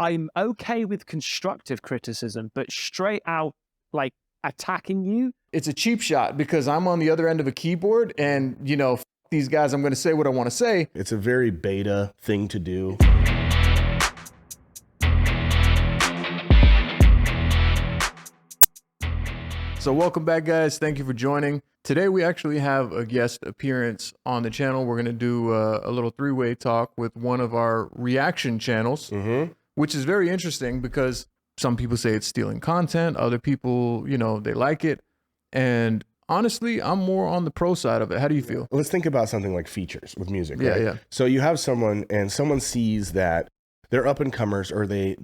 I'm okay with constructive criticism, but straight out like attacking you. It's a cheap shot because I'm on the other end of a keyboard and, you know, these guys, I'm going to say what I want to say. It's a very beta thing to do. So welcome back, guys. Thank you for joining. Today, we actually have a guest appearance on the channel. We're going to do a little three-way talk with one of our reaction channels, which is very interesting because some people say it's stealing content. Other people, you know, they like it. And honestly, I'm more on the pro side of it. How do you feel? Let's think about something like features with music. Yeah, right? yeah. So you have someone and someone sees that they're up and comers or they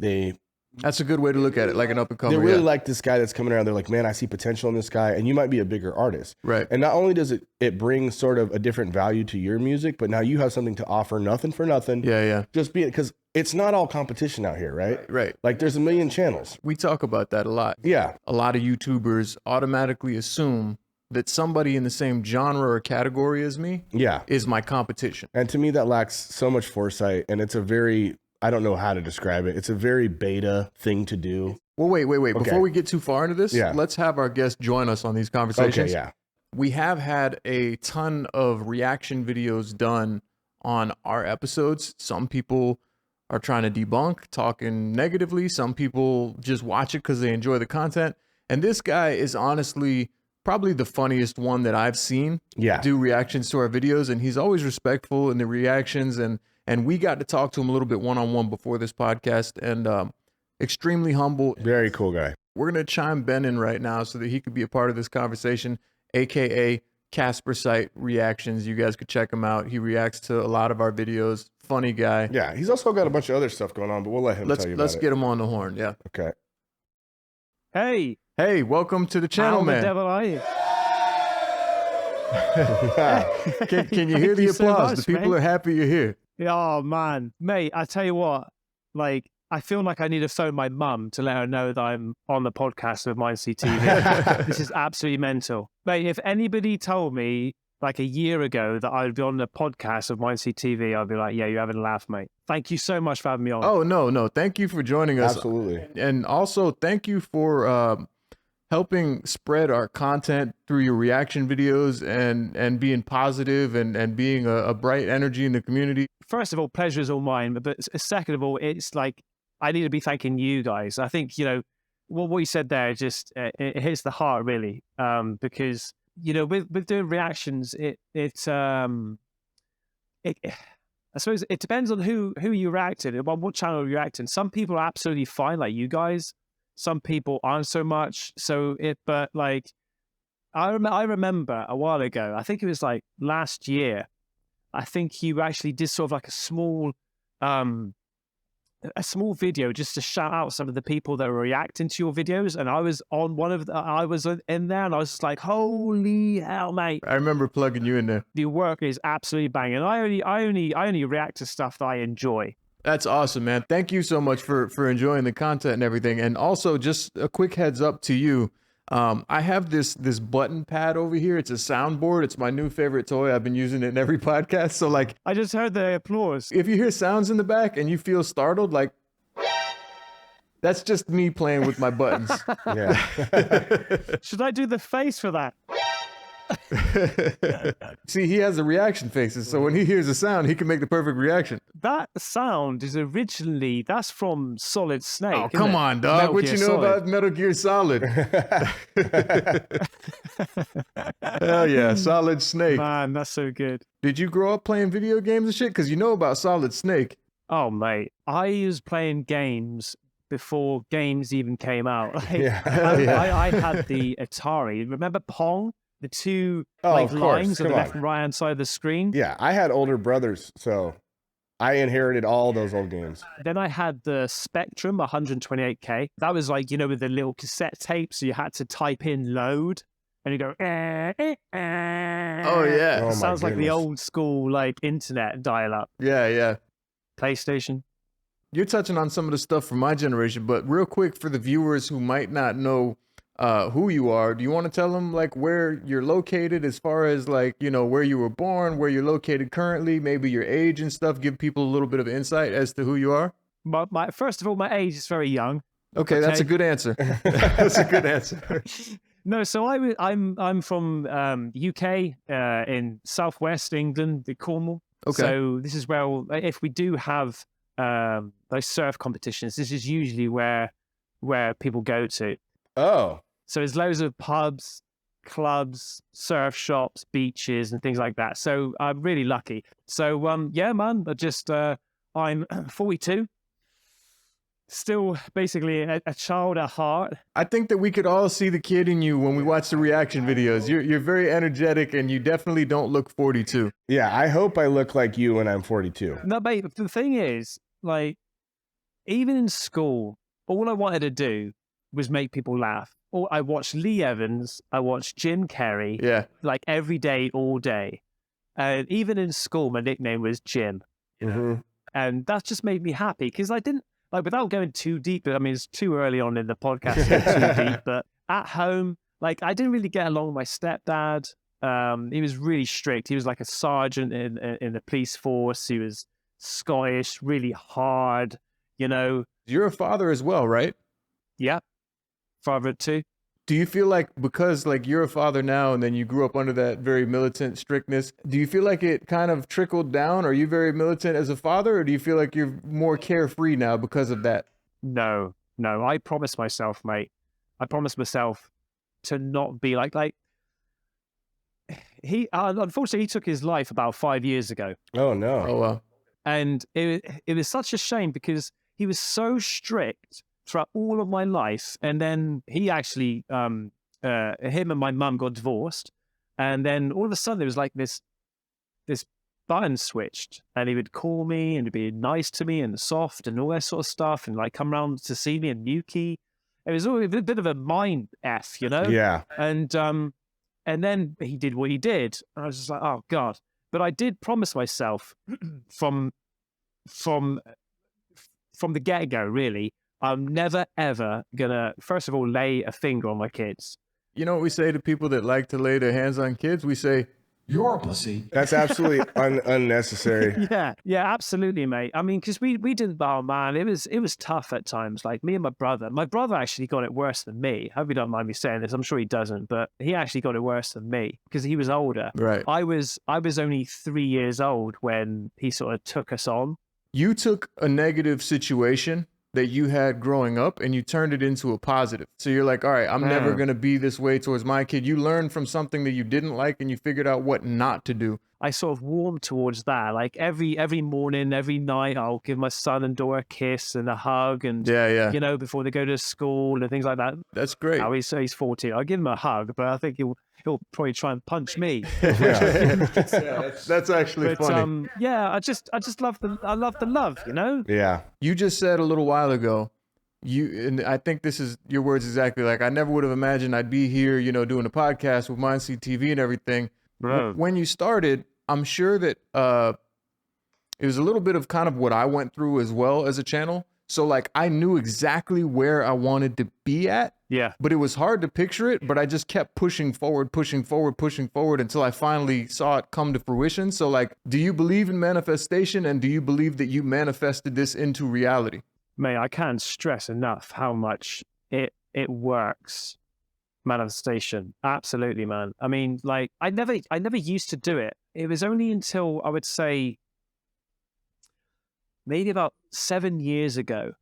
That's a good way to look at it, like an up and comer. they really like this guy that's coming around. They're like, man, I see potential in this guy, and you might be a bigger artist. Right. And not only does it bring sort of a different value to your music, but now you have something to offer, nothing for nothing. Yeah, yeah. Just being, because it's not all competition out here, right? Right. Like there's a million channels. We talk about that a lot. Yeah. A lot of YouTubers automatically assume that somebody in the same genre or category as me Yeah. is my competition. And to me, that lacks so much foresight, and it's a very, I don't know how to describe it. It's a very beta thing to do. Well, wait. Okay. Before we get too far into this, Yeah. let's have our guest join us on these conversations. Okay, yeah. We have had a ton of reaction videos done on our episodes. Some people are trying to debunk, talking negatively. Some people just watch it because they enjoy the content. And this guy is honestly probably the funniest one that I've seen Yeah. do reactions to our videos. And he's always respectful in the reactions. And we got to talk to him a little bit one-on-one before this podcast, and extremely humble. Very cool guy. We're going to chime Ben in right now so that he could be a part of this conversation, AKA Caspersight Reactions. You guys could check him out. He reacts to a lot of our videos. Funny guy. Yeah, he's also got a bunch of other stuff going on, but we'll let him tell you about Let's it. get him on the horn. Yeah. Okay. Hey, Welcome to the channel, how man. the devil are you? Can you hear Thank the you so applause? much, The people mate. are happy you're here. Oh man, mate, I tell you what, like I feel like I need to phone my mum to let her know that I'm on the podcast with Mindseed TV. This is absolutely mental, mate. If anybody told me like a year ago that I'd be on the podcast of Mindseed TV, I'd be like, yeah, you're having a laugh, mate. Thank you so much for having me on. Oh, no. Thank you for joining us. Absolutely. And also, thank you for helping spread our content through your reaction videos and being positive and being a bright energy in the community. First of all, pleasure is all mine. But second of all, it's like I need to be thanking you guys. I think, you know, what you said there just it hits the heart really, because you know with doing reactions, I suppose it depends on who you reacted and on what channel you reacting. Some people are absolutely fine, like you guys. Some people aren't so much. But like I remember a while ago. I think it was like last year. I think you actually did sort of like a small video just to shout out some of the people that were reacting to your videos, and I was on one of I was in there, and I was just like, holy hell, mate! I remember plugging you in there. The work is absolutely banging. I only react to stuff that I enjoy. That's awesome, man. Thank you so much for enjoying the content and everything. And also, just a quick heads up to you. I have this button pad over here. It's a soundboard. It's my new favorite toy. I've been using it in every podcast. So like, I just heard the applause. if you hear sounds in the back and you feel startled, like that's just me playing with my buttons. Yeah. Should I do the face for that? See, he has the reaction faces. So when he hears a sound, he can make the perfect reaction. That sound is that's from Solid Snake. Oh, isn't come it? on, dog. Metal What Gear you know Solid. about Metal Gear Solid? Hell yeah, Solid Snake. Man, that's so good. Did you grow up playing video games and shit? Because you know about Solid Snake. Oh, mate. I was playing games before games even came out. Like, Yeah. I had the Atari. Remember Pong? The two Of course. lines on Come the left on. and right hand side of the screen. Yeah, I had older brothers, so I inherited all those old games. Then I had the Spectrum 128K. That was like, you know, with the little cassette tape. So you had to type in load and you go, Oh, yeah. Oh, my sounds like the goodness. old school, like internet dial up. Yeah. PlayStation. You're touching on some of the stuff from my generation, but real quick for the viewers who might not know who you are, do you want to tell them like where you're located as far as like, you know, where you were born, where you're located currently, maybe your age and stuff, give people a little bit of insight as to who you are? First of all, my age is very young. Okay, that's a good answer. That's a good answer. No, so I'm from the UK in southwest England, the Cornwall. Okay. So this is where if we do have those surf competitions, this is usually where people go to. Oh, So there's loads of pubs, clubs, surf shops, beaches, and things like that. So I'm really lucky. So yeah, man, I'm 42. Still basically a child at heart. I think that we could all see the kid in you when we watch the reaction videos. You're very energetic, and you definitely don't look 42. yeah. I hope I look like you when I'm 42. No, mate, the thing is, like, even in school, all I wanted to do was make people laugh. Or I watched Lee Evans, I watched Jim Carrey, Yeah. like every day, all day. And even in school, my nickname was Jim. Mm-hmm. And that just made me happy because I didn't, like, without going too deep, I mean, it's too early on in the podcast to go too deep, but at home, like, I didn't really get along with my stepdad. He was really strict. He was like a sergeant in the police force. He was Scottish, really hard, you know. You're a father as well, right? Yeah. Father of two. Do you feel like because like you're a father now and then you grew up under that very militant strictness, do you feel like it kind of trickled down? Are you very militant as a father, or do you feel like you're more carefree now because of that? No. I promised myself, mate. I promised myself to not be like he. Unfortunately, he took his life about 5 years ago, Oh no. Oh, wow. and it was such a shame because he was so strict throughout all of my life, and then he actually, him and my mum got divorced, and then all of a sudden there was like this button switched, and he would call me and be nice to me and soft and all that sort of stuff, and like come around to see me and Yuki. It was all a bit of a mind f, you know. Yeah. And then he did what he did, and I was just like, oh God. But I did promise myself from the get-go, really, I'm never ever gonna, first of all, lay a finger on my kids. You know what we say to people that like to lay their hands on kids? We say, "You're a pussy." That's absolutely unnecessary. Yeah, absolutely, mate. I mean, because we did, oh man, it was tough at times. Like me and my brother actually got it worse than me. I hope you don't mind me saying this. I'm sure he doesn't, but he actually got it worse than me because he was older. Right. I was only 3 years old when he sort of took us on. You took a negative situation that you had growing up and you turned it into a positive. So you're like, all right, I'm never going to be this way towards my kid. You learned from something that you didn't like and you figured out what not to do. I sort of warmed towards that. Like every morning, every night, I'll give my son and daughter a kiss and a hug, and Yeah. you know, before they go to school and things like that. That's great. Now he's 14. I'll give him a hug, but I think he'll probably try and punch me. That's actually But funny. yeah, I just love the love, you know. Yeah. You just said a little while ago, and I think this is your words exactly. Like, I never would have imagined I'd be here, you know, doing a podcast with Mindseed TV and everything. Bro. When you started, I'm sure that it was a little bit of kind of what I went through as well as a channel. So like I knew exactly where I wanted to be at, Yeah. but it was hard to picture it. But I just kept pushing forward until I finally saw it come to fruition. So like, do you believe in manifestation, and do you believe that you manifested this into reality? Mate, I can't stress enough how much it works. Manifestation, absolutely, man. I mean, like I never used to do it. It was only until I would say maybe about 7 years ago,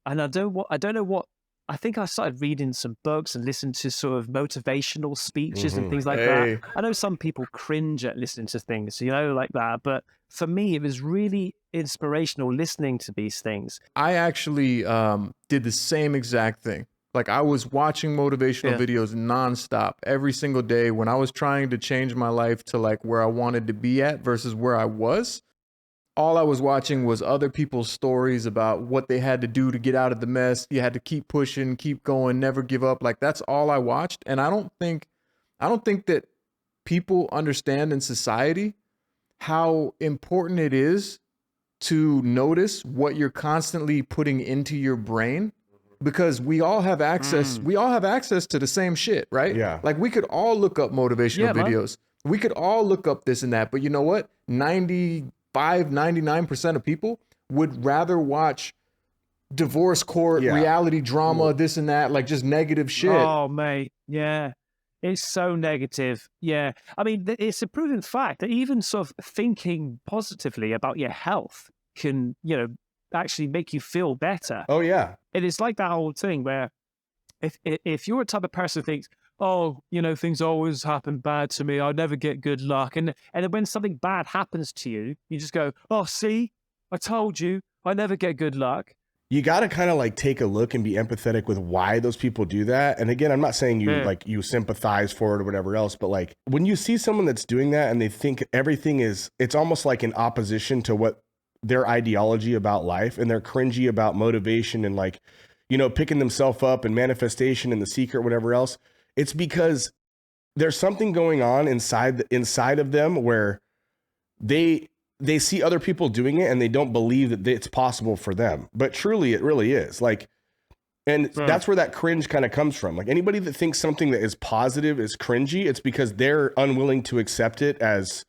and I don't know what. I think I started reading some books and listened to sort of motivational speeches and things like that. I know some people cringe at listening to things, you know, like that. But for me, it was really inspirational listening to these things. I actually did the same exact thing. Like I was watching motivational videos nonstop every single day when I was trying to change my life to like where I wanted to be at versus where I was. All I was watching was other people's stories about what they had to do to get out of the mess. You had to keep pushing, keep going, never give up. Like that's all I watched. And I don't think that people understand in society how important it is to notice what you're constantly putting into your brain. Because we all have access, to the same shit, right? Yeah. Like we could all look up motivational videos. We could all look up this and that, but you know what? 99% of people would rather watch divorce court, reality drama, this and that, like just negative shit. Oh, mate. Yeah. It's so negative. Yeah. I mean, it's a proven fact that even sort of thinking positively about your health can, actually make you feel better. Oh, yeah. It is like that old thing where if you're a type of person who thinks, oh, things always happen bad to me, I'll never get good luck. And then when something bad happens to you, you just go, oh, see, I told you, I never get good luck. You got to kind of like take a look and be empathetic with why those people do that. And again, I'm not saying you sympathize for it or whatever else, but like when you see someone that's doing that and they think everything it's almost like in opposition to what their ideology about life, and they're cringy about motivation and like, picking themselves up and manifestation and the secret, whatever else. It's because there's something going on inside of them where they see other people doing it and they don't believe that it's possible for them. But truly, it really is. Like, and that's where that cringe kind of comes from. Like anybody that thinks something that is positive is cringy, it's because they're unwilling to accept it as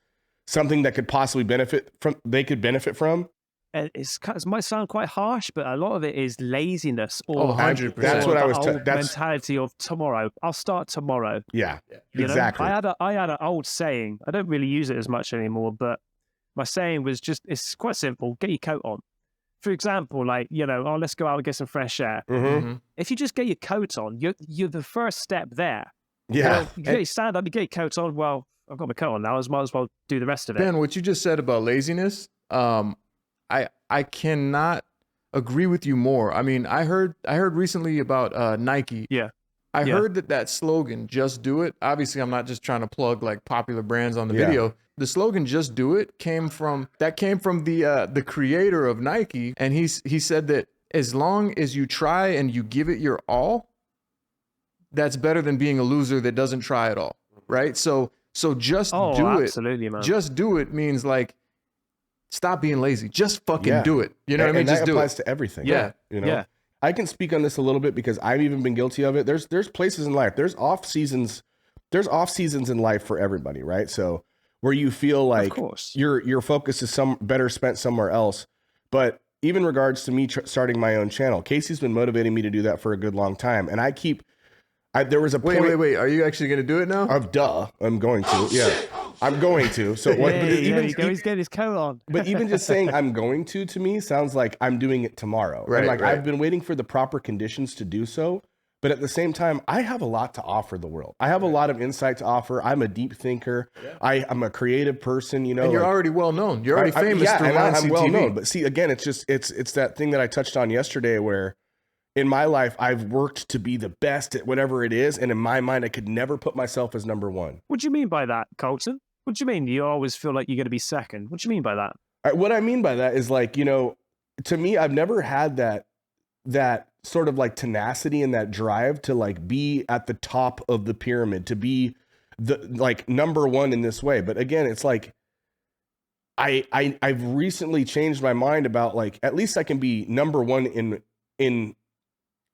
something that could possibly benefit from. It might sound quite harsh, but a lot of it is laziness or 100%. That's what I was mentality of tomorrow. I'll start tomorrow. Yeah, exactly. I had an old saying. I don't really use it as much anymore, but my saying was it's quite simple. Get your coat on. For example, like, let's go out and get some fresh air. Mm-hmm. If you just get your coat on, you're the first step there. Yeah. You get your stand up, you get your coat on. Well, I've got my coat on now. I might as well do the rest of it. Ben, what you just said about laziness, I cannot agree with you more. I mean, I heard recently about Nike. Yeah. I heard that slogan, just do it. Obviously, I'm not just trying to plug like popular brands on the video. The slogan, just do it, came from the creator of Nike. And he said that as long as you try and you give it your all, that's better than being a loser that doesn't try at all. Right. So just do it. Absolutely, man. Just do it means like, stop being lazy. Just fucking do it. You know what I mean? Just that applies to everything. Yeah. Yeah. I can speak on this a little bit because I've even been guilty of it. There's places in life. There's off seasons in life for everybody, right? So where you feel like your focus is better spent somewhere else. But even regards to me starting my own channel, Casey's been motivating me to do that for a good long time, and there was a point. Wait. Are you actually going to do it now? I'm going to. Yeah. I'm going to. So what? He's getting his coat on. But even just saying I'm going to me sounds like I'm doing it tomorrow. Right. And I've been waiting for the proper conditions to do so. But at the same time, I have a lot to offer the world. I have a lot of insight to offer. I'm a deep thinker. Yeah. I'm a creative person. And you're already well known. You're already famous through Mindseed I'm well TV. known. But see, again, it's that thing that I touched on yesterday where in my life, I've worked to be the best at whatever it is. And in my mind, I could never put myself as number one. What do you mean by that, Colton? What do you mean? You always feel like you're going to be second. What do you mean by that? What I mean by that is like, to me, I've never had that sort of like tenacity and that drive to like be at the top of the pyramid, to be the like number one in this way. But again, it's like, I've recently changed my mind about like, at least I can be number one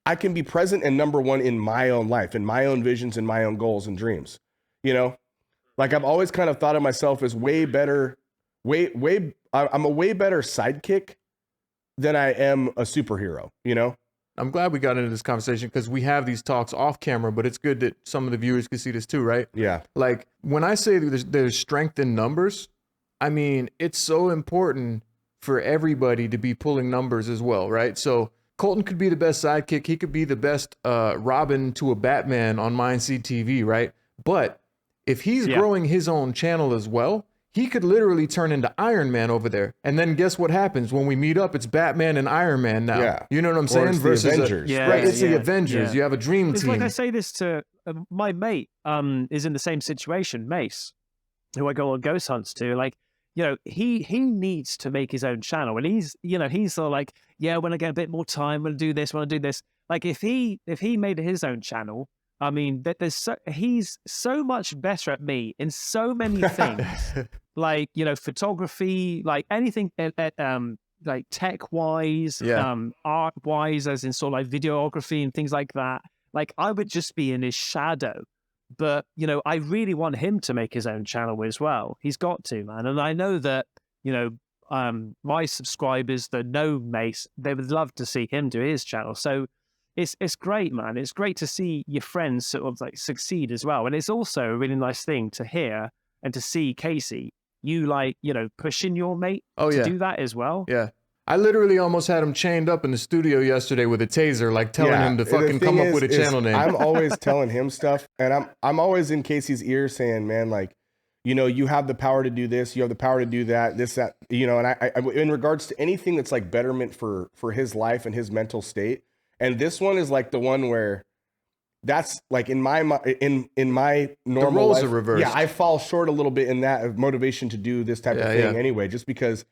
I can be present and number one in my own life, in my own visions and my own goals and dreams, Like I've always kind of thought of myself as way better, I'm a way better sidekick than I am a superhero, I'm glad we got into this conversation because we have these talks off camera, but it's good that some of the viewers can see this too, right? Yeah. Like when I say there's strength in numbers, I mean, it's so important for everybody to be pulling numbers as well, right? So Colton could be the best sidekick. He could be the best Robin to a Batman on Mindseed TV, right? But if he's growing his own channel as well, he could literally turn into Iron Man over there. And then guess what happens? When we meet up, it's Batman and Iron Man now. Yeah. You know what I'm saying? It's versus the Avengers. Right, it's the Avengers. You have a dream it's team. Like I say this to my mate is in the same situation, Mace, who I go on ghost hunts to. Like, he needs to make his own channel. And he's sort of like, when I get a bit more time, when I do this, when I do this. Like if he made his own channel, I mean, he's so much better at me in so many things, like, photography, like anything, like tech wise, art wise, as in sort of like videography and things like that. Like I would just be in his shadow. But, I really want him to make his own channel as well. He's got to, man. And I know that, my subscribers that know Mace, they would love to see him do his channel. So it's great, man. It's great to see your friends sort of like succeed as well. And it's also a really nice thing to hear and to see, Casey, you like, you know, pushing your mate to do that as well. Yeah. I literally almost had him chained up in the studio yesterday with a taser, like telling him to fucking come up with a channel name. I'm always telling him stuff, and I'm always in Casey's ear saying, man, like, you know, you have the power to do this, you have the power to do that, this, that, you know, and I in regards to anything that's like betterment for his life and his mental state. And this one is like the one where that's like in my normal the roles life, are reversed. Yeah, I fall short a little bit in that motivation to do this type of thing anyway, just because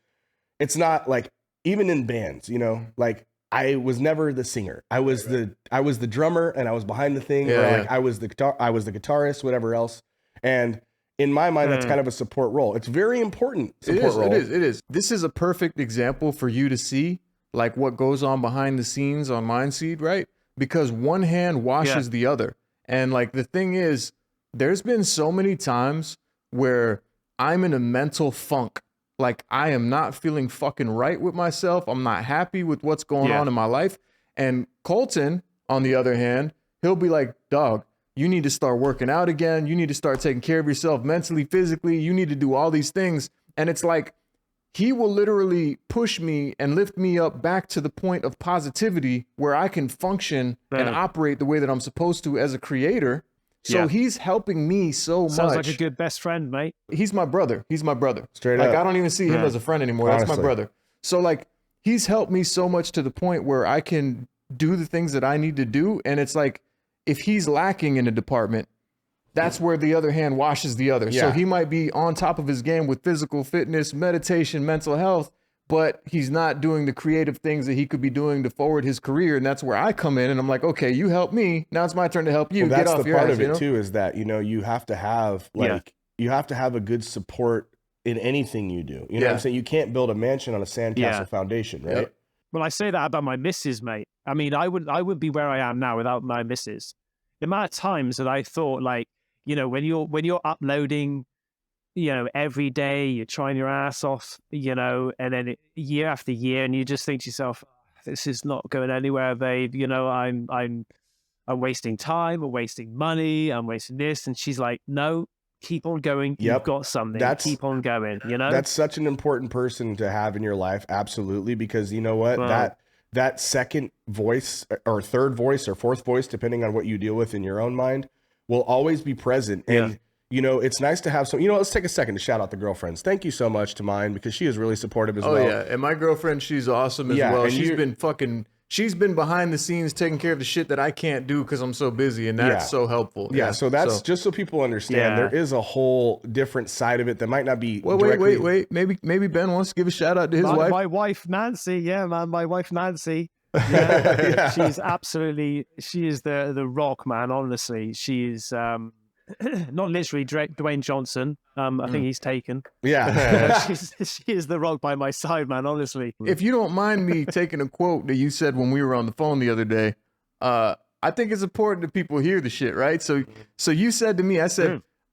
it's not like, even in bands, you know, like I was never the singer. I was the drummer, and I was behind the thing. Like I was the guitarist, whatever else. And in my mind, that's kind of a support role. It's very important. It is. This is a perfect example for you to see like what goes on behind the scenes on Mindseed, right? Because one hand washes the other. And like the thing is, there's been so many times where I'm in a mental funk. Like I am not feeling fucking right with myself. I'm not happy with what's going on in my life. And Colton, on the other hand, he'll be like, dog, you need to start working out again. You need to start taking care of yourself mentally, physically. You need to do all these things. And it's like, he will literally push me and lift me up back to the point of positivity where I can function and operate the way that I'm supposed to as a creator. So he's helping me so much. Sounds like a good best friend, mate. He's my brother. Straight up. Like, I don't even see him as a friend anymore. Honestly. That's my brother. So like, he's helped me so much to the point where I can do the things that I need to do. And it's like, if he's lacking in a department, that's where the other hand washes the other. So he might be on top of his game with physical fitness, meditation, mental health, but he's not doing the creative things that he could be doing to forward his career. And that's where I come in and I'm like, okay, you help me. Now it's my turn to help you. Well, that's the part of it too, is that, you know, you have to have like, you have to have a good support in anything you do. You know what I'm saying? You can't build a mansion on a sandcastle foundation, right? Yep. Well, I say that about my missus, mate. I mean, I would be where I am now without my missus. The amount of times that I thought, like, you know, when you're uploading, you know, every day, you're trying your ass off, you know, and then year after year, and you just think to yourself, this is not going anywhere, babe. You know, I'm wasting time, I'm wasting money, I'm wasting this. And she's like, no, keep on going. You've got something. Keep on going, you know? That's such an important person to have in your life. Absolutely. Because you know what, that second voice or third voice or fourth voice, depending on what you deal with in your own mind, will always be present. And you know, it's nice to have some, you know, let's take a second to shout out the girlfriends. Thank you so much to mine, because she is really supportive as well. Oh yeah. And my girlfriend, she's awesome as well. And she's been behind the scenes taking care of the shit that I can't do because I'm so busy. And that's so helpful. Yeah. So that's just so people understand, there is a whole different side of it that might not be. Well, wait. Maybe Ben wants to give a shout out to his wife. My wife, Nancy. Yeah, man. My wife, Nancy. She's absolutely, she is the rock, man. Honestly, she is not literally Dwayne Johnson. I think he's taken. She is the rock by my side, man. Honestly. If you don't mind me taking a quote that you said when we were on the phone the other day, I think it's important that people hear the shit, right? So you said to me,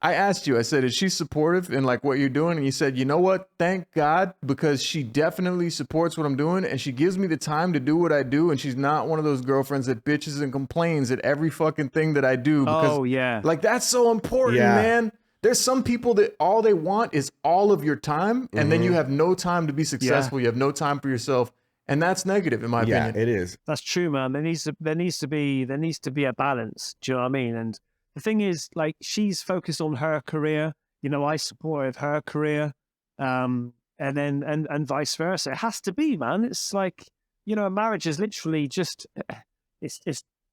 I asked you, I said, is she supportive in like what you're doing? And you said, you know what? Thank God, because she definitely supports what I'm doing and she gives me the time to do what I do. And she's not one of those girlfriends that bitches and complains at every fucking thing that I do. Because, like, that's so important, man. There's some people that all they want is all of your time. And then you have no time to be successful. You have no time for yourself. And that's negative in my opinion. Yeah, it is. That's true, man. There needs to be a balance. Do you know what I mean? And the thing is, like, she's focused on her career. You know, I support her career, and vice versa. It has to be, man. It's like, you know, a marriage is literally just and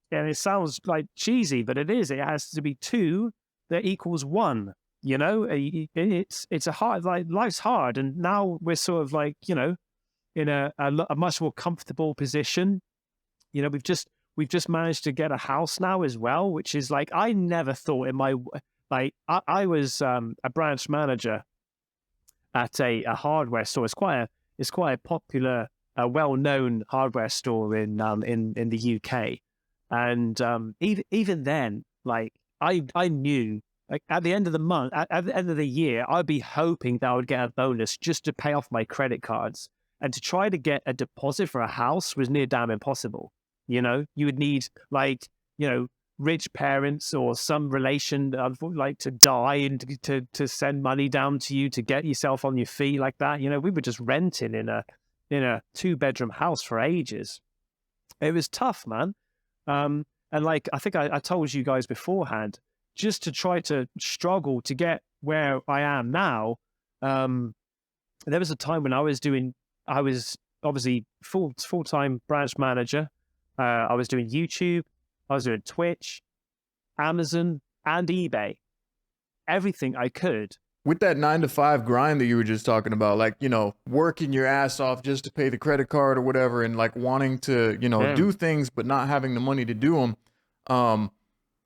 it sounds like cheesy, but it is. It has to be two that equals one. You know, it's a hard, like, life's hard, and now we're sort of like, you know, in a much more comfortable position. You know, we've just managed to get a house now as well, which is like, I never thought in my, like, I was a branch manager at a hardware store. It's quite a popular, well-known hardware store in the UK. And even then, like, I knew Like at the end of the month, at the end of the year, I'd be hoping that I would get a bonus just to pay off my credit cards. And to try to get a deposit for a house was near damn impossible. You know, you would need like, rich parents or some relation that would like to die and to send money down to you to get yourself on your feet like that. You know, we were just renting in a 2-bedroom house for ages. It was tough, man. And like, I think I told you guys beforehand, just to try to struggle to get where I am now. There was a time when I was obviously full-time branch manager. I was doing YouTube, I was doing Twitch, Amazon, and eBay. Everything I could. With that 9-to-5 grind that you were just talking about, like, working your ass off just to pay the credit card or whatever, and like wanting to, do things, but not having the money to do them.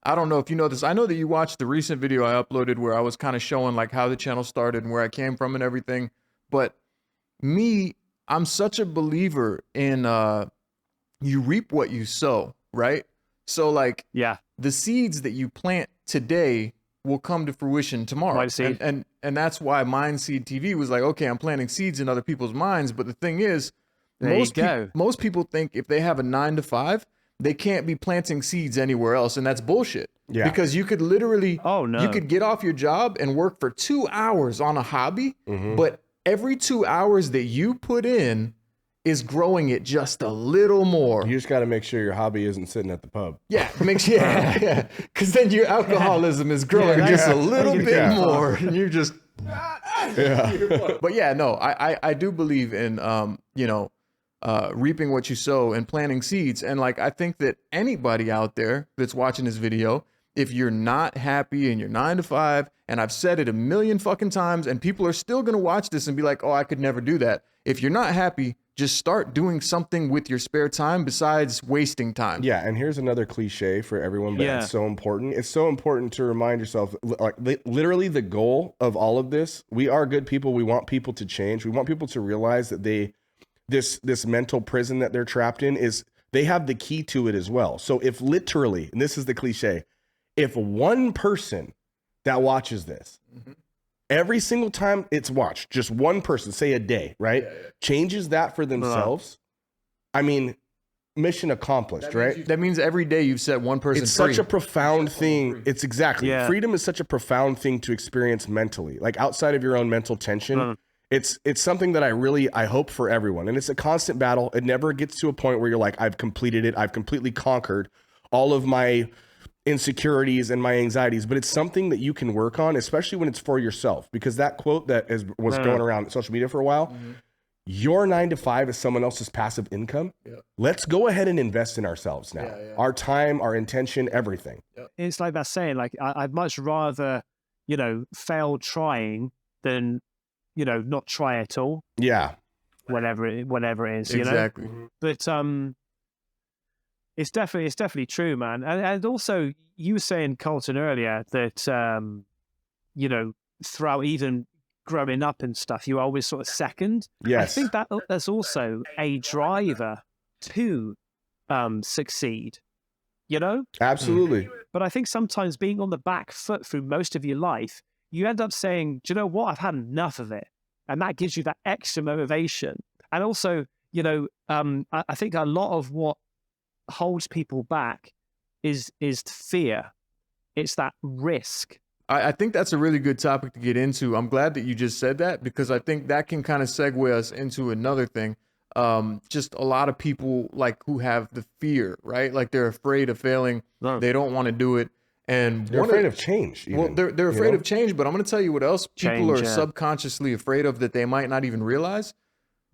I don't know if you know this. I know that you watched the recent video I uploaded where I was kind of showing like how the channel started and where I came from and everything. But I'm such a believer in you reap what you sow, right? So like, the seeds that you plant today will come to fruition tomorrow. Mindseed. And that's why Mindseed TV was like, okay, I'm planting seeds in other people's minds. But the thing is, most people think if they have a 9-to-5, they can't be planting seeds anywhere else. And that's bullshit. Yeah. Because you could literally, you could get off your job and work for 2 hours on a hobby, but every 2 hours that you put in is growing it just a little more. You just got to make sure your hobby isn't sitting at the pub. Yeah, yeah. Because then your alcoholism is growing just a little bit more, and you're just, But yeah, no, I do believe in, reaping what you sow and planting seeds. And like, I think that anybody out there that's watching this video, if you're not happy in your 9-to-5, and I've said it a million fucking times, and people are still going to watch this and be like, oh, I could never do that. If you're not happy, just start doing something with your spare time besides wasting time. Yeah, and here's another cliche for everyone, but it's so important. It's so important to remind yourself, like literally the goal of all of this, we are good people. We want people to change. We want people to realize that this mental prison that they're trapped in they have the key to it as well. So if literally, and this is the cliche, if one person that watches this, every single time it's watched, just one person, say a day, right? Changes that for themselves. I mean, mission accomplished, right? That means every day you've set one person It's free. such a profound thing. It's exactly. Freedom is such a profound thing to experience mentally. Like outside of your own mental tension, it's something that I hope for everyone. And it's a constant battle. It never gets to a point where you're like, I've completed it. I've completely conquered all of my insecurities and my anxieties, but it's something that you can work on, especially when it's for yourself, because that quote that was going around social media for a while, your 9-to-5 is someone else's passive income. Let's go ahead and invest in ourselves now. Our time, our intention, everything. It's like that saying, like, I'd much rather, fail trying than, not try at all. Yeah. Whatever it is, exactly. But, it's definitely true, man. And also, you were saying, Colton, earlier that, throughout even growing up and stuff, you were always sort of second. Yes. I think that's also a driver to succeed, Absolutely. But I think sometimes being on the back foot through most of your life, you end up saying, do you know what? I've had enough of it. And that gives you that extra motivation. And also, I think a lot of what holds people back is fear. It's that risk. I think that's a really good topic to get into. I'm glad that you just said that, because I think that can kind of segue us into another thing. Just a lot of people who have the fear, right? Like they're afraid of failing. They don't want to do it. And they're afraid of change. Well, they're afraid of change, but I'm going to tell you what else people are subconsciously afraid of that they might not even realize.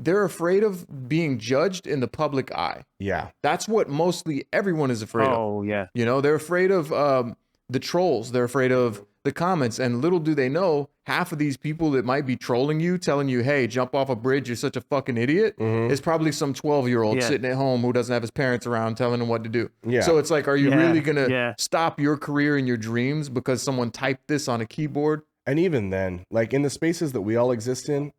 They're afraid of being judged in the public eye. Yeah. That's what mostly everyone is afraid of. Oh, yeah. They're afraid of the trolls. They're afraid of the comments. And little do they know, half of these people that might be trolling you, telling you, hey, jump off a bridge, you're such a fucking idiot, is probably some 12-year-old sitting at home who doesn't have his parents around telling him what to do. Yeah. So it's like, are you really going to stop your career and your dreams because someone typed this on a keyboard? And even then, like in the spaces that we all exist in,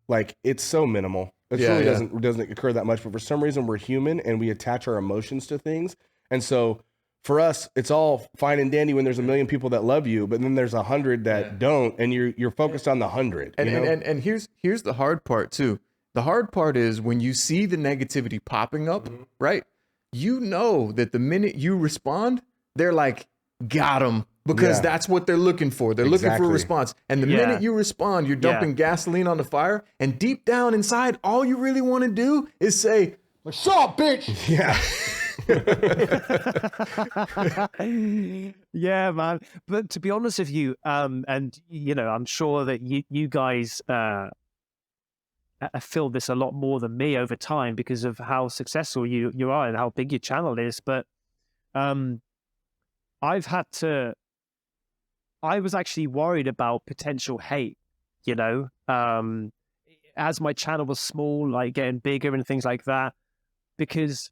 like it's so minimal. It really doesn't occur that much, but for some reason we're human and we attach our emotions to things. And so for us, it's all fine and dandy when there's a million people that love you, but then there's 100 that don't, and you're focused on the 100. And here's the hard part too. The hard part is when you see the negativity popping up, right? You know that the minute you respond, they're like, got him, because that's what they're looking for. They're looking for a response. And the minute you respond, you're dumping gasoline on the fire. And deep down inside, all you really want to do is say, "What's up, bitch?" Yeah. Yeah, man. But to be honest with you, and I'm sure that you guys feel this a lot more than me over time because of how successful you are and how big your channel is. But I was actually worried about potential hate, as my channel was small, like getting bigger and things like that, because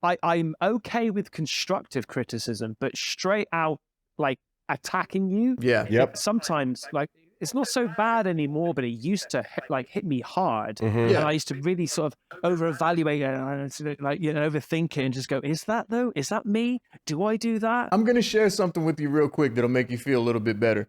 I'm okay with constructive criticism, but straight out like attacking you. Yeah. Yep. Sometimes like it's not so bad anymore, but it used to hit me hard. And I used to really sort of over-evaluate it and overthink it and just go, is that though? Is that me? Do I do that? I'm going to share something with you real quick that'll make you feel a little bit better.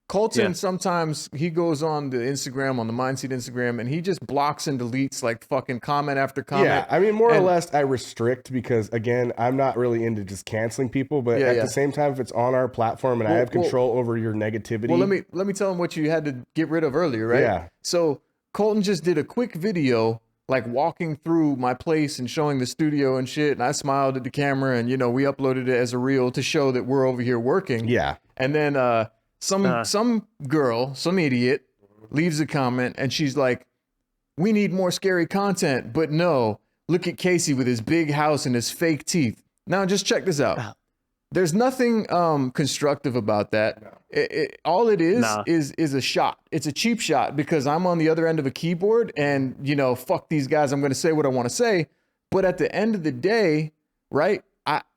Colton, sometimes he goes on the Instagram, on the Mindseed Instagram, and he just blocks and deletes like fucking comment after comment. Yeah, I mean, more or less, I restrict because, again, I'm not really into just canceling people. But at the same time, if it's on our platform and I have control over your negativity. Well, let me tell him what you had to get rid of earlier, right? Yeah. So Colton just did a quick video, like walking through my place and showing the studio and shit. And I smiled at the camera, and we uploaded it as a reel to show that we're over here working. Yeah. And then some girl, some idiot, leaves a comment, and she's like, "We need more scary content, but no, look at Casey with his big house and his fake teeth." Now, just check this out. There's nothing constructive about that. All it is a shot. It's a cheap shot because I'm on the other end of a keyboard, and fuck these guys. I'm going to say what I want to say. But at the end of the day, right?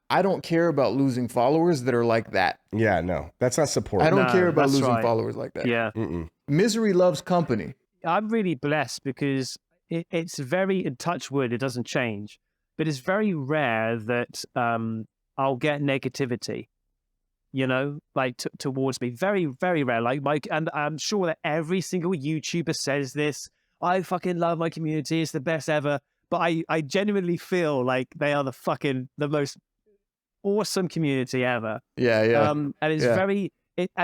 I don't care about losing followers that are like that. Yeah, no, that's not support. I don't care about losing followers like that. Yeah. Misery loves company. I'm really blessed because it's very, in touch wood, it doesn't change, but it's very rare that I'll get negativity, towards me. Very, very rare. Like Mike, and I'm sure that every single YouTuber says this. I fucking love my community. It's the best ever. But I genuinely feel like they are the most awesome community ever. And it's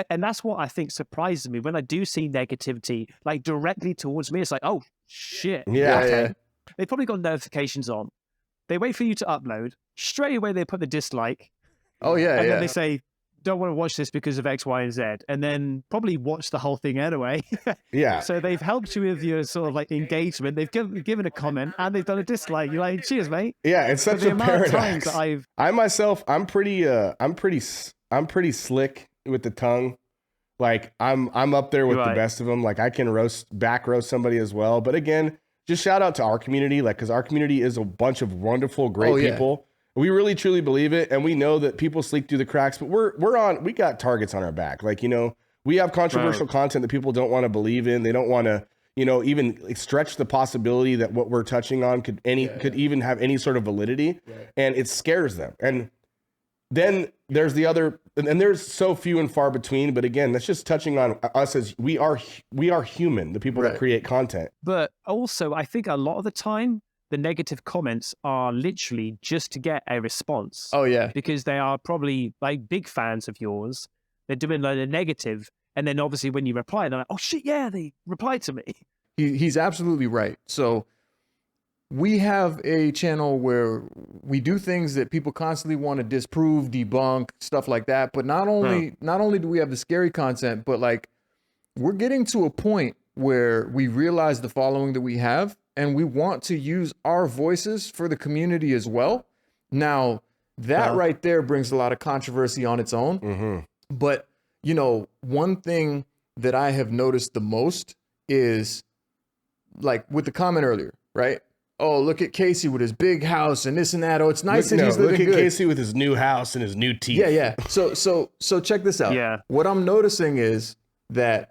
and that's what I think surprises me when I do see negativity like directly towards me. It's like, oh shit. Yeah. They probably got notifications on. They wait for you to upload. Straight away they put the dislike. Oh yeah. And then they say, don't want to watch this because of X, Y, and Z, and then probably watch the whole thing anyway. Yeah. So they've helped you with your sort of like engagement. They've given a comment and they've done a dislike. You're like, cheers, mate. Yeah, it's such a paradox. I myself, I'm pretty slick with the tongue. Like I'm up there with the best of them. Like I can back roast somebody as well. But again, just shout out to our community, like because our community is a bunch of wonderful, great people. We really truly believe it, and we know that people sleep through the cracks, but we got targets on our back. Like, we have controversial content that people don't want to believe in. They don't want to, even stretch the possibility that what we're touching on could even have any sort of validity, and it scares them. And then there's the other, and there's so few and far between, but again, that's just touching on us as we are human, the people that create content. But also, I think a lot of the time, the negative comments are literally just to get a response. Oh, yeah. Because they are probably like big fans of yours. They're doing like a negative. And then obviously when you reply, they're like, oh shit, yeah, they replied to me. He's absolutely right. So we have a channel where we do things that people constantly want to disprove, debunk, stuff like that. But not only do we have the scary content, but like we're getting to a point where we realize the following that we have, and we want to use our voices for the community as well. Now, that right there brings a lot of controversy on its own. Mm-hmm. But, one thing that I have noticed the most is like with the comment earlier, right? Oh, look at Casey with his big house and this and that. Oh, it's nice that he's living good. Look at Casey with his new house and his new teeth. Yeah. So check this out. Yeah. What I'm noticing is that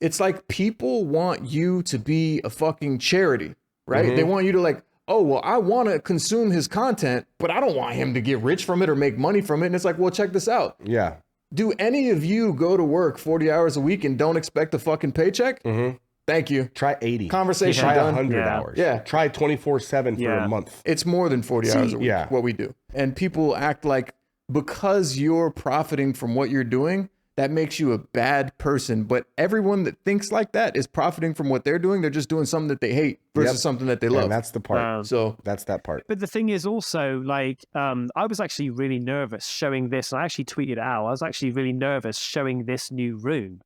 it's like people want you to be a fucking charity, right? Mm-hmm. They want you to like, oh, well, I want to consume his content, but I don't want him to get rich from it or make money from it. And it's like, well, check this out. Yeah. Do any of you go to work 40 hours a week and don't expect a fucking paycheck? Mm-hmm. Thank you. Try 80. Conversation Try done. 100 hours. Yeah. Try 24/7 for a month. It's more than 40 hours a week, what we do. And people act like because you're profiting from what you're doing, that makes you a bad person. But everyone that thinks like that is profiting from what they're doing. They're just doing something that they hate versus something that they love. And that's the part. So that's that part. But the thing is also, like, I was actually really nervous showing this. And I actually tweeted it out. I was actually really nervous showing this new room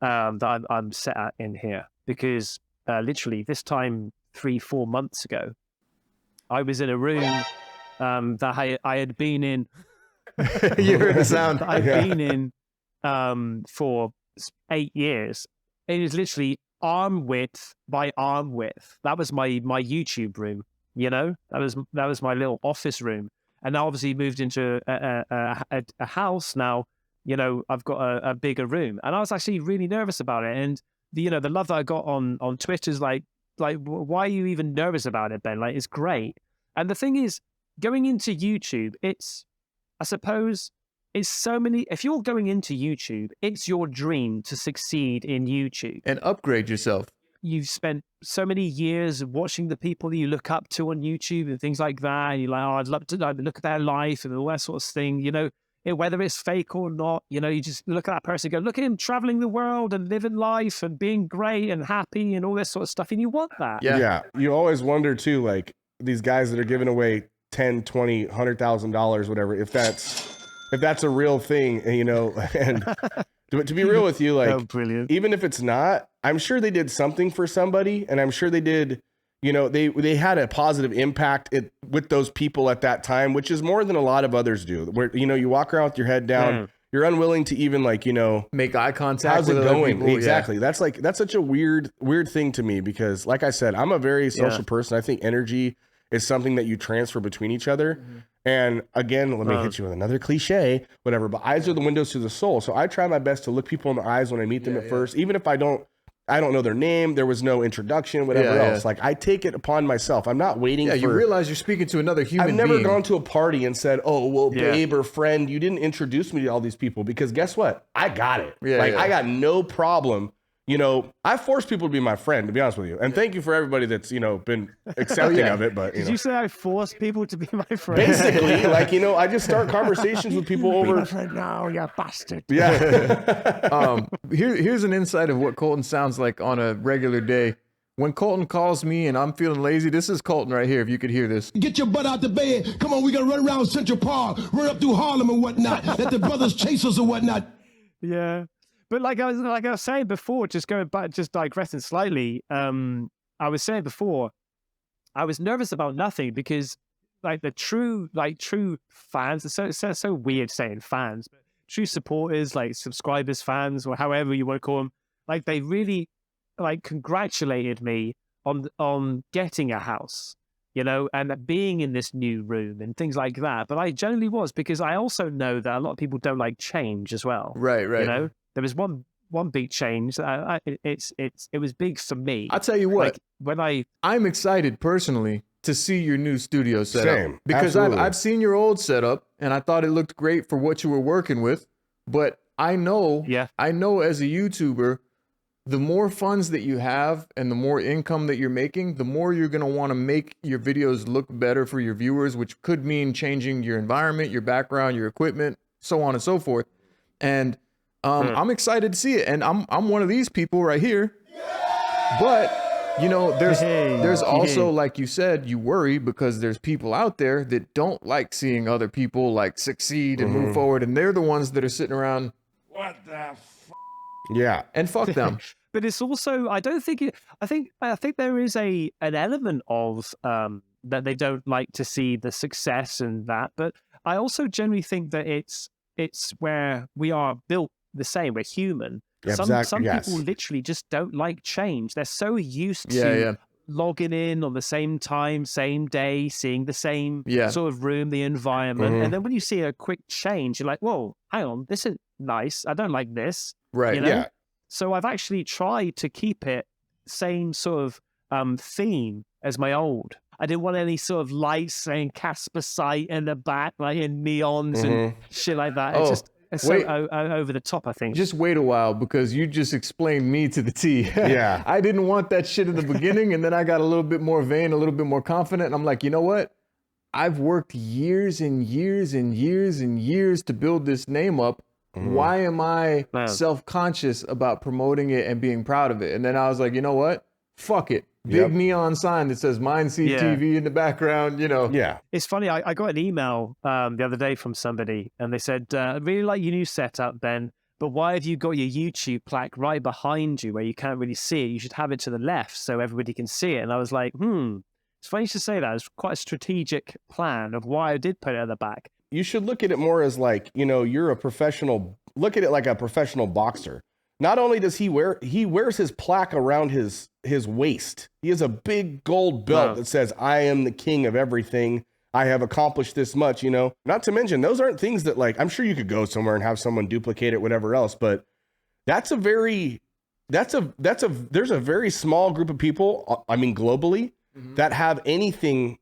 that I'm set at in here. Because literally this time 3-4 months ago, I was in a room that I had been in. You heard the sound. That I've been in for 8 years. It is literally arm width by arm width. That was my YouTube room. You know, that was my little office room. And now obviously moved into a house now. You know, I've got a bigger room, and I was actually really nervous about it. And the love that I got on Twitter is like, why are you even nervous about it, Ben? Like, it's great. And the thing is, going into YouTube, I suppose it's so many. If you're going into YouTube, it's your dream to succeed in YouTube and upgrade yourself. You've spent so many years watching the people that you look up to on YouTube and things like that. And you're like, oh, I'd love to look at their life and all that sort of thing. You know, whether it's fake or not, you know, you just look at that person and go, look at him traveling the world and living life and being great and happy and all this sort of stuff. And you want that. Yeah. You always wonder too, like these guys that are giving away $10, $20, $100,000, whatever, if that's a real thing, you know, and to be real with you, like, brilliant. Even if it's not, I'm sure they did something for somebody, and I'm sure they did, you know, they had a positive impact with those people at that time, which is more than a lot of others do, where, you know, you walk around with your head down, you're unwilling to even, like, you know, make eye contact. How's it going? People, exactly. That's such a weird thing to me, because like I said, I'm a very social person. I think energy is something that you transfer between each other. Mm-hmm. And again, let me hit you with another cliche, whatever, but eyes are the windows to the soul. So I try my best to look people in the eyes when I meet them at first, even if I don't know their name, there was no introduction, whatever else. Like, I take it upon myself. I'm not waiting for... you realize you're speaking to another human being. I've never gone to a party and said, oh, well, babe or friend, you didn't introduce me to all these people, because guess what? I got it. I got no problem. You know, I force people to be my friend, to be honest with you. And thank you for everybody that's, you know, been accepting of it. But Did you say I force people to be my friend? Basically, like, you know, I just start conversations with people over. Be my friend now, you bastard. Yeah. Here's an insight of what Colton sounds like on a regular day. When Colton calls me and I'm feeling lazy, this is Colton right here, if you could hear this. Get your butt out the bed. Come on, we gotta run around Central Park, run up through Harlem and whatnot. Let the brothers chase us and whatnot. Yeah. But like I was saying before, just going back, just digressing slightly, I was saying before, I was nervous about nothing, because like the true fans, it's so weird saying fans, but true supporters, like subscribers, fans, or however you want to call them, like they really like congratulated me on getting a house, you know, and being in this new room and things like that. But I generally was, because I also know that a lot of people don't like change as well. Right. You know, there was one big change. It was big for me. I'll tell you what, like, I'm excited personally to see your new studio setup. Same. Because I've seen your old setup and I thought it looked great for what you were working with. But I know as a YouTuber, the more funds that you have and the more income that you're making, the more you're going to want to make your videos look better for your viewers, which could mean changing your environment, your background, your equipment, so on and so forth. And I'm excited to see it. And I'm one of these people right here. But, you know, there's also, like you said, you worry because there's people out there that don't like seeing other people like succeed and move forward. And they're the ones that are sitting around. What the Yeah. And fuck them. But it's also, I think there is an element of that they don't like to see the success and that. But I also generally think that it's where we are built the same. We're human. Yeah, some people literally just don't like change. They're so used to logging in on the same time, same day, seeing the same sort of room, the environment. And then when you see a quick change, you're like, whoa, hang on, this isn't nice. I don't like this. Right. You know? Yeah. So I've actually tried to keep it same sort of theme as my old. I didn't want any sort of lights saying Caspersight in the back, like in neons and shit like that. It's so over the top, I think. Just wait a while, because you just explained me to the T. Yeah. I didn't want that shit in the beginning, and then I got a little bit more vain, a little bit more confident, and I'm like, you know what? I've worked years and years and years and years to build this name up. Why am I self-conscious about promoting it and being proud of it? And then I was like, you know what? Fuck it. Big neon sign that says Mindseed TV in the background, you know. Yeah. It's funny. I got an email the other day from somebody, and they said, I really like your new setup, Ben, but why have you got your YouTube plaque right behind you where you can't really see it? You should have it to the left so everybody can see it. And I was like, it's funny you should say that. It's quite a strategic plan of why I did put it at the back. You should look at it more as like, you know, you're a professional. Look at it like a professional boxer. Not only does he wears his plaque around his waist. He has a big gold belt that says, I am the king of everything. I have accomplished this much, you know. Not to mention, those aren't things that, like, I'm sure you could go somewhere and have someone duplicate it, whatever else, but there's a very small group of people, I mean, globally, that have anything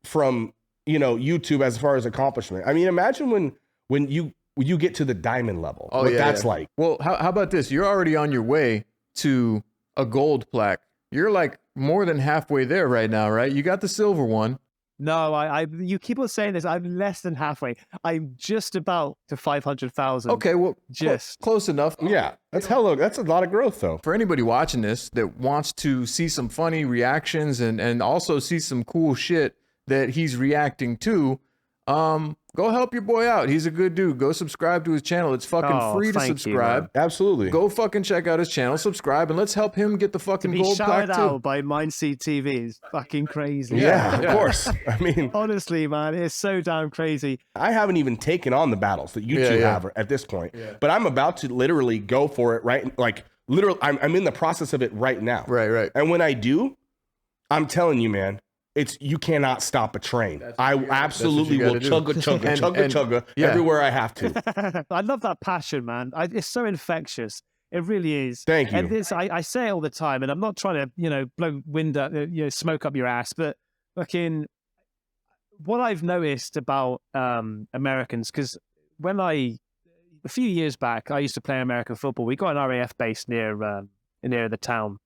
from, you know, YouTube as far as accomplishment. I mean, imagine when you get to the diamond level, that's like. Well, how about this? You're already on your way to a gold plaque. You're like more than halfway there right now, right? You got the silver one. No, you keep on saying this. I'm less than halfway. I'm just about to 500,000. Okay, well, just close enough. Yeah, that's a lot of growth, though. For anybody watching this that wants to see some funny reactions and also see some cool shit that he's reacting to, go help your boy out. He's a good dude. Go subscribe to his channel. It's fucking free to subscribe. Absolutely. Go fucking check out his channel, subscribe, and let's help him get the fucking gold plaque too. Out by Mindseed TV is fucking crazy. Yeah, of course. I mean, honestly, man, it's so damn crazy. I haven't even taken on the battles that you two have at this point, but I'm about to literally go for it, right? Like, literally, I'm in the process of it right now. Right. And when I do, I'm telling you, man, you cannot stop a train. I absolutely will chugga everywhere I have to. I love that passion, man. It's so infectious. It really is. Thank you. And this, I say it all the time, and I'm not trying to, blow wind up, smoke up your ass, but fucking what I've noticed about Americans, because a few years back, I used to play American football. We got an RAF base near the town,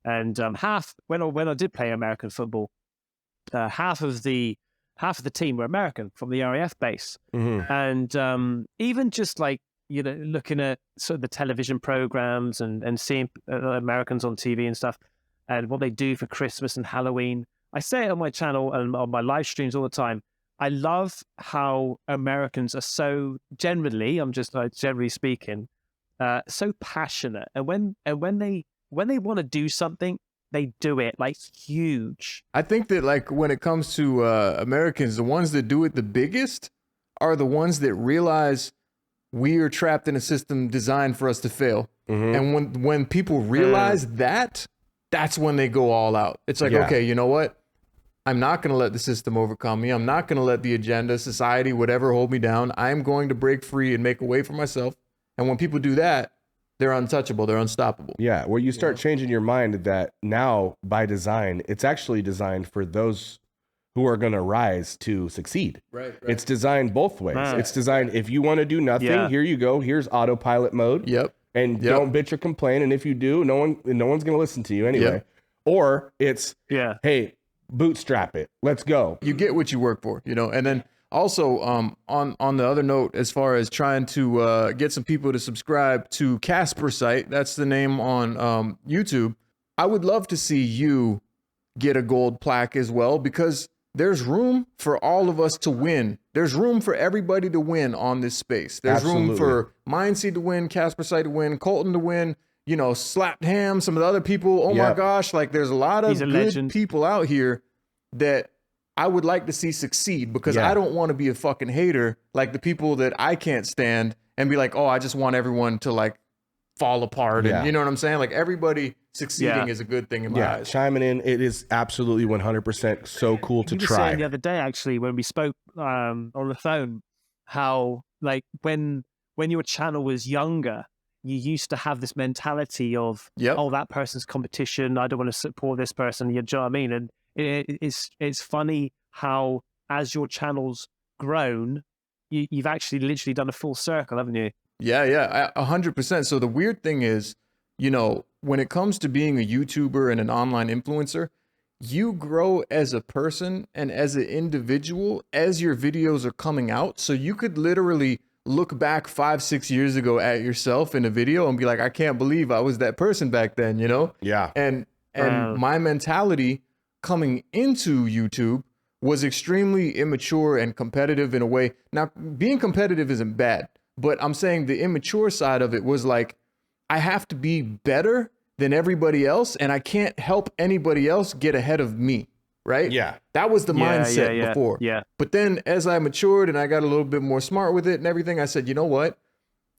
and when I did play American football, half of the team were American from the RAF base. And even just like, looking at sort of the television programs and seeing Americans on TV and stuff and what they do for Christmas and Halloween. I say it on my channel and on my live streams all the time. I love how Americans are so generally speaking, so passionate. And when they want to do something, they do it like huge. I think that like when it comes to Americans, the ones that do it the biggest are the ones that realize we are trapped in a system designed for us to fail. And when people realize that's when they go all out. It's like, okay, you know what? I'm not going to let the system overcome me. I'm not going to let the agenda, society, whatever hold me down. I'm going to break free and make a way for myself. And when people do that, they're untouchable. They're unstoppable. Yeah. Well, you start changing your mind that now by design, it's actually designed for those who are going to rise to succeed. Right. It's designed both ways. It's designed, if you want to do nothing, here you go. Here's autopilot mode. And don't bitch or complain. And if you do, no one's going to listen to you anyway. Or it's, hey, bootstrap it. Let's go. You get what you work for, and then also, on the other note, as far as trying to get some people to subscribe to Caspersight, that's the name on YouTube, I would love to see you get a gold plaque as well, because there's room for all of us to win. There's room for everybody to win on this space. There's room for Mindseed to win, Caspersight to win, Colton to win, Slapped Ham, some of the other people. Oh my gosh, like there's a lot of good people out here that I would like to see succeed, because I don't want to be a fucking hater like the people that I can't stand and be like, oh, I just want everyone to like fall apart. And you know what I'm saying? Like everybody succeeding is a good thing in my eyes. Chiming in, it is absolutely 100% so cool to try. Saying the other day, actually, when we spoke on the phone, how like when your channel was younger, you used to have this mentality of, oh, that person's competition. I don't want to support this person. You know what I mean? And it's funny how as your channel's grown, you've actually literally done a full circle, haven't you? Yeah, 100%. So the weird thing is, you know, when it comes to being a YouTuber and an online influencer, you grow as a person and as an individual as your videos are coming out. So you could literally look back 5-6 years ago at yourself in a video and be like, I can't believe I was that person back then, you know? Yeah. And my mentality coming into YouTube was extremely immature and competitive in a way. Now, being competitive isn't bad, but I'm saying the immature side of it was like, I have to be better than everybody else, and I can't help anybody else get ahead of me, right? Yeah. That was the mindset before. Yeah. But then as I matured and I got a little bit more smart with it and everything, I said, you know what?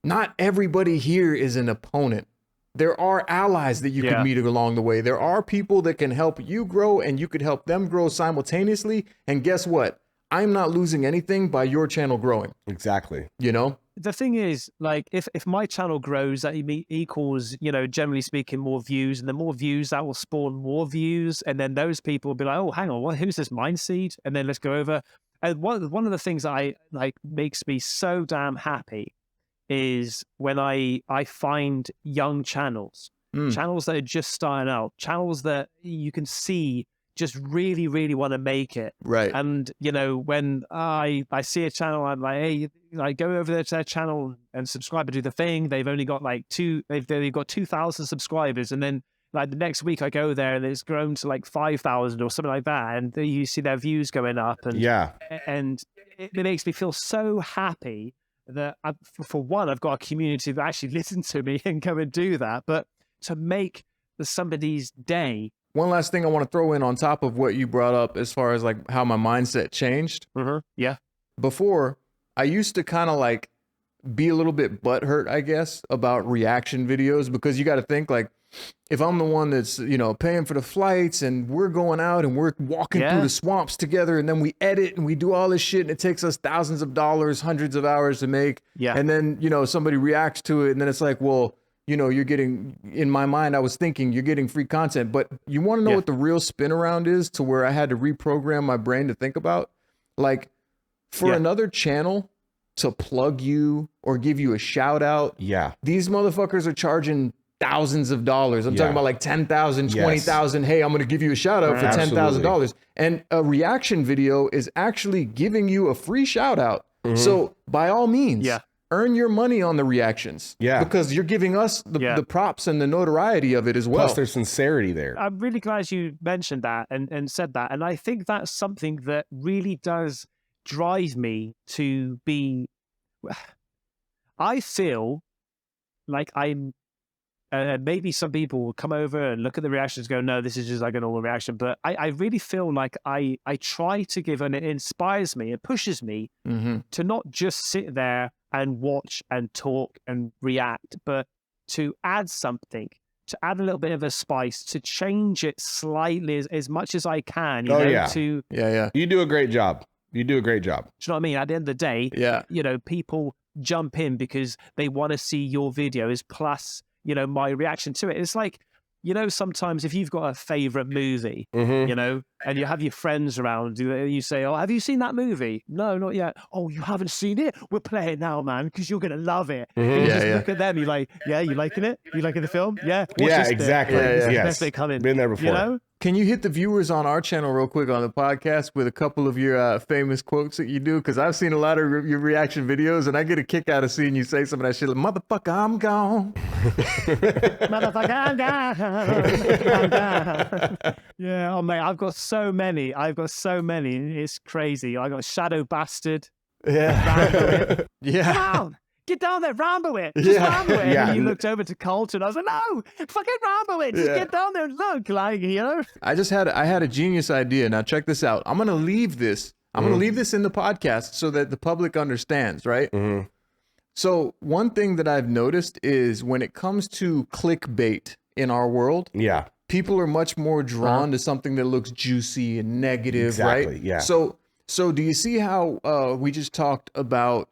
Not everybody here is an opponent. There are allies that you can meet along the way. There are people that can help you grow and you could help them grow simultaneously. And guess what? I'm not losing anything by your channel growing. Exactly. You know? The thing is, like, if my channel grows, that equals, you know, generally speaking, more views, and the more views, that will spawn more views, and then those people will be like, oh, hang on, who's this Mindseed? And then let's go over. And one of the things that I like makes me so damn happy is when I find young channels, channels that are just starting out, channels that you can see just really, really want to make it. Right. And, you know, when I see a channel, I'm like, hey, like, go over there to their channel and subscribe and do the thing. They've only got like they've got 2,000 subscribers. And then like the next week I go there and it's grown to like 5,000 or something like that. And you see their views going up. And and it makes me feel so happy that for one, I've got a community that actually listen to me and come and do that. But to make somebody's day. One last thing I want to throw in on top of what you brought up as far as like how my mindset changed. Yeah. Before, I used to kind of like be a little bit butthurt, I guess, about reaction videos, because you got to think like, if I'm the one that's, you know, paying for the flights and we're going out and we're walking through the swamps together and then we edit and we do all this shit and it takes us thousands of dollars, hundreds of hours to make. Yeah. And then, you know, somebody reacts to it and then it's like, well, you know, you're getting, in my mind, I was thinking you're getting free content, but you want to know what the real spin around is, to where I had to reprogram my brain to think about? Like, for another channel to plug you or give you a shout out, these motherfuckers are charging thousands of dollars. I'm talking about like 10,000, 20,000. Hey, I'm going to give you a shout out for $10,000. And a reaction video is actually giving you a free shout out. So by all means, earn your money on the reactions. Because you're giving us the props and the notoriety of it as well. Plus there's sincerity there. I'm really glad you mentioned that and said that. And I think that's something that really does drive me to be, I feel like I'm, maybe some people will come over and look at the reactions and go, no, this is just like a normal reaction. But I really feel like I try to give, and it inspires me, it pushes me to not just sit there and watch and talk and react, but to add something, to add a little bit of a spice, to change it slightly as much as I can. You know, You do a great job. You do a great job. Do you know what I mean? At the end of the day, you know, people jump in because they want to see your videos plus, you know, my reaction to it. It's like, you know, sometimes if you've got a favorite movie, you know, and you have your friends around, you say, oh, have you seen that movie? No, not yet. Oh, you haven't seen it? We'll play it now, man, because you're going to love it. And you just look at them, you're like, yeah, you liking it? You liking the film? Yeah. Exactly. Best bit coming. Been there before. You know? Can you hit the viewers on our channel real quick on the podcast with a couple of your famous quotes that you do? Because I've seen a lot of your reaction videos, and I get a kick out of seeing you say some of that shit like, motherfucker, I'm gone. Motherfucker, I'm gone. Yeah, oh, mate, I've got so many. It's crazy. I got Shadow Bastard. Yeah. Come on. Get down there, rambo it. Just rambo it. And you looked over to Colton. I was like, no, fucking rambo it. Just get down there and look, like, you know. I had a genius idea. Now check this out. I'm gonna leave this. I'm gonna leave this in the podcast so that the public understands, right? So one thing that I've noticed is when it comes to clickbait in our world, people are much more drawn to something that looks juicy and negative, right? Yeah. So do you see how we just talked about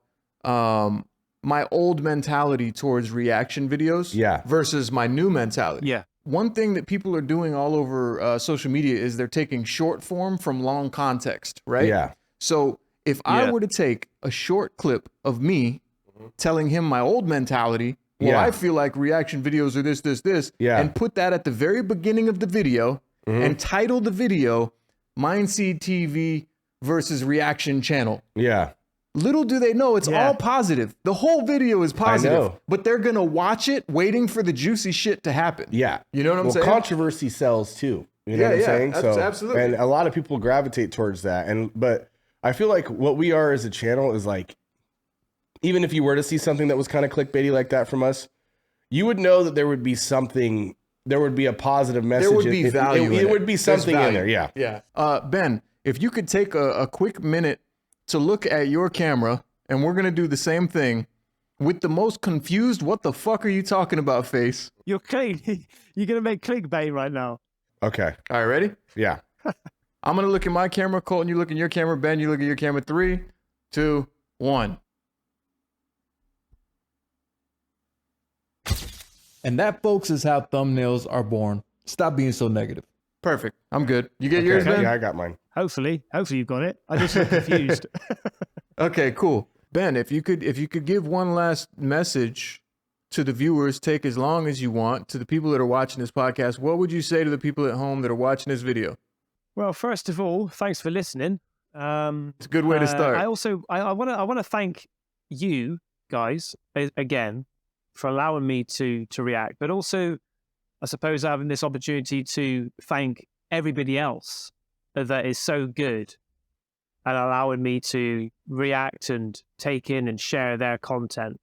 my old mentality towards reaction videos versus my new mentality? one thing that people are doing all over social media is they're taking short form from long context, right? Yeah. So if I were to take a short clip of me telling him my old mentality, well, I feel like reaction videos are this, and put that at the very beginning of the video and title the video Mindseed TV versus reaction channel. Yeah. Little do they know it's all positive. The whole video is positive, but they're going to watch it waiting for the juicy shit to happen. Yeah. You know what I'm saying? Controversy sells too. You know what I'm saying? Absolutely. And a lot of people gravitate towards that. But I feel like what we are as a channel is like, even if you were to see something that was kind of clickbaity like that from us, you would know that there would be something, there would be a positive message. There would be value. It would be something in there. Yeah. Yeah. Ben, if you could take a quick minute to look at your camera, and we're going to do the same thing with the most confused, what the fuck are you talking about face? You're going to make clickbait right now. Okay. All right, ready? Yeah. I'm going to look at my camera. Colton, you look at your camera. Ben, you look at your camera. 3, 2, 1. And that, folks, is how thumbnails are born. Stop being so negative. Perfect. I'm good. You get yours, Ben? Yeah, I got mine. Hopefully you've got it. I just look confused. Okay, cool. Ben, if you could give one last message to the viewers, take as long as you want, to the people that are watching this podcast, what would you say to the people at home that are watching this video? Well, first of all, thanks for listening. It's a good way to start. I want to thank you guys again for allowing me to react, but also I suppose having this opportunity to thank everybody else that is so good and allowing me to react and take in and share their content.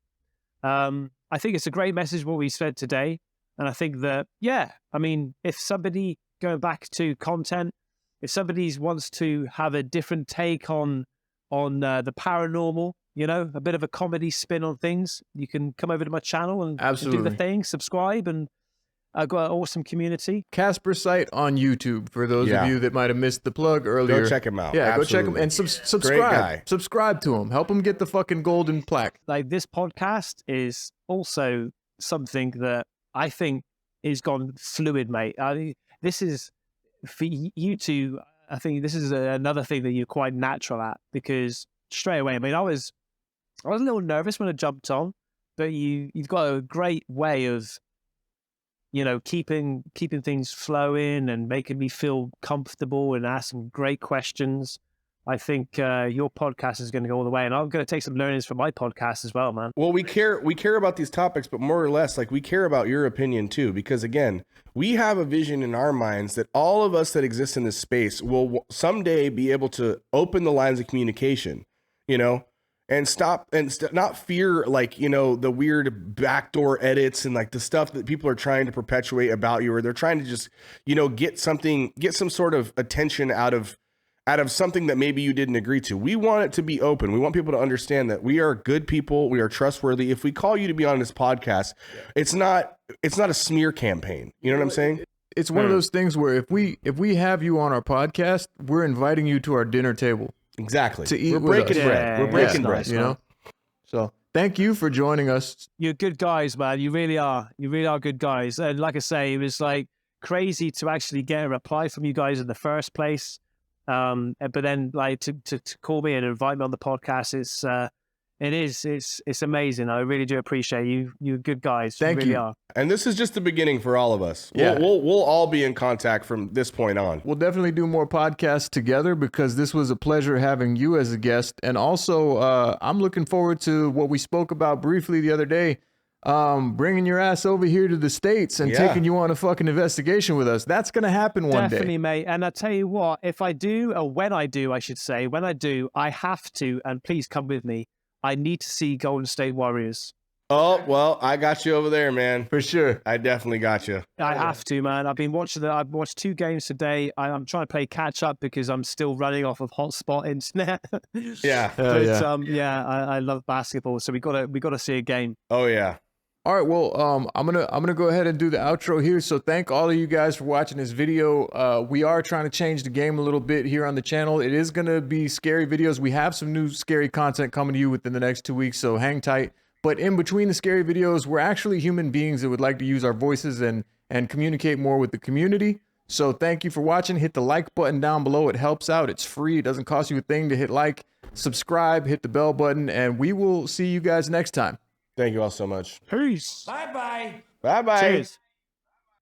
I think it's a great message what we said today. And I think that, if somebody, going back to content, if somebody wants to have a different take on the paranormal, a bit of a comedy spin on things, you can come over to my channel and do the thing, subscribe, and I've got an awesome community. Caspersight on YouTube, for those of you that might have missed the plug earlier. Go check him out. Yeah, Absolutely. go check him and subscribe. Great guy. Subscribe to him. Help him get the fucking golden plaque. Like, this podcast is also something that I think is gone fluid, mate. This is, for you two, I think this is another thing that you're quite natural at, because straight away, I was a little nervous when I jumped on, but you've got a great way of, keeping things flowing and making me feel comfortable and asking great questions. I think your podcast is going to go all the way, and I'm going to take some learnings from my podcast as well, man. Well, we care about these topics, but more or less, like, we care about your opinion too, because again, we have a vision in our minds that all of us that exist in this space will someday be able to open the lines of communication, and not fear, like, the weird backdoor edits and like the stuff that people are trying to perpetuate about you, or they're trying to just, get some sort of attention out of something that maybe you didn't agree to. We want it to be open. We want people to understand that we are good people. We are trustworthy. If we call you to be on this podcast, it's not a smear campaign. You know what I'm saying? It's one of those things where if we have you on our podcast, we're inviting you to our dinner table. Exactly. To eat We're with breaking us. bread. We're breaking bread. Nice, So thank you for joining us. You're good guys, man. You really are. You really are good guys. And like I say, it was like crazy to actually get a reply from you guys in the first place. But then, like, to call me and invite me on the podcast, it's amazing. I really do appreciate you. You're good guys. Thank you. Really you. Are. And this is just the beginning for all of us. Yeah. We'll all be in contact from this point on. We'll definitely do more podcasts together, because this was a pleasure having you as a guest. And also, I'm looking forward to what we spoke about briefly the other day, bringing your ass over here to the States and taking you on a fucking investigation with us. That's going to happen one day. Definitely, mate. And I tell you what, if I do, or when I do, I should say, when I do, I have to, and please come with me, I need to see Golden State Warriors. Oh, well, I got you over there, man. For sure. I definitely got you. I have to, man. I've watched 2 games today. I'm trying to play catch up because I'm still running off of hotspot internet. Yeah. I love basketball, so we gotta see a game. Oh, yeah. All right, well, I'm gonna go ahead and do the outro here. So thank all of you guys for watching this video. We are trying to change the game a little bit here on the channel. It is gonna be scary videos. We have some new scary content coming to you within the next 2 weeks, so hang tight. But in between the scary videos, we're actually human beings that would like to use our voices and and communicate more with the community. So thank you for watching. Hit the like button down below. It helps out. It's free. It doesn't cost you a thing to hit like, subscribe, hit the bell button, and we will see you guys next time. Thank you all so much. Peace. Bye bye. Cheers.